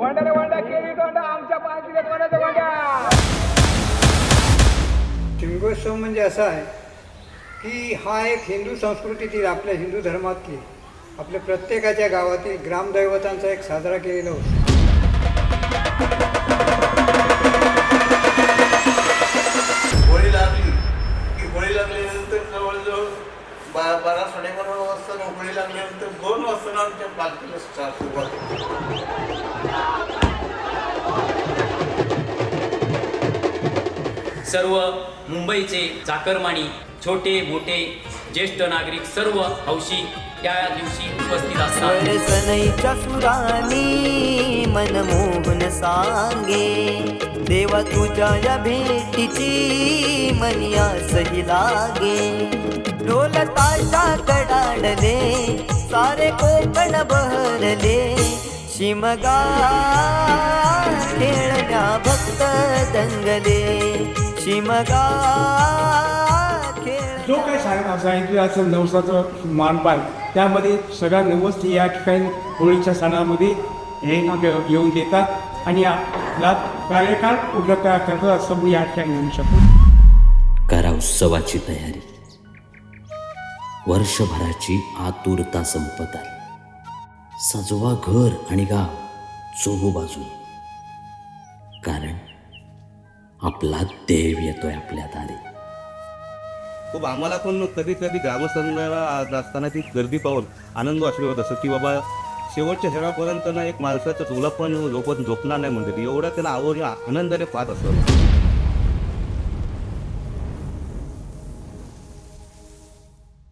वंडा वंडा केली तोंडा आमच्या पार्टीला वंडा वंडा. शिमगोत्सव म्हणजे असा आहे की हा एक हिंदू संस्कृतीतील आपल्या हिंदू धर्मातील आपल्या प्रत्येकाच्या गावातील ग्रामदैवतांचा एक साजरा केलेला उत्सव. होळी लागली की होळी लागल्यानंतर जवळजवळ 12-12:30 वाजता होळी लागल्यानंतर 2 वाजता आमच्या पालखीला सुरुवात होते. सर्व मुंबईचे चाकरमानी छोटे मोठे ज्येष्ठ नागरिक सर्व हौशी त्या दिवशी उपस्थित असतात. सनईच्या सुरानी मनमोहन सांगे देवा तुझ्या या भेटीची मनिया सही लागे. ढोल ताशा कडाडले सारे कोकण बहरले शिमगा खेळण्या भक्त दंगले शिमगा जो काही सांगितलं नवसाचं मानपान त्यामध्ये सगळ्या नवस या ठिकाणी होळीच्या सणामध्ये हे येऊन देतात आणि आपला कार्यकाळ पूर्ण करतात असं मी या ठिकाणी म्हणू शकतो. करा उत्सवाची तयारी. वर्षभराची आतुरता संपत आली. सजवा घर आणि गाव चोहूबाजू, कारण आपला देव येतोय आपल्या दारी. खूप आम्हाला पण कधी कधी ग्रामस्थांना असताना ती गर्दी पाहून आनंद वाटले होत असं की बाबा शेवटच्या क्षणापर्यंत ना एक माणसाचं तुला पण झोपणार नाही म्हणते एवढा त्याला आवड आनंदाने पाहत असतो.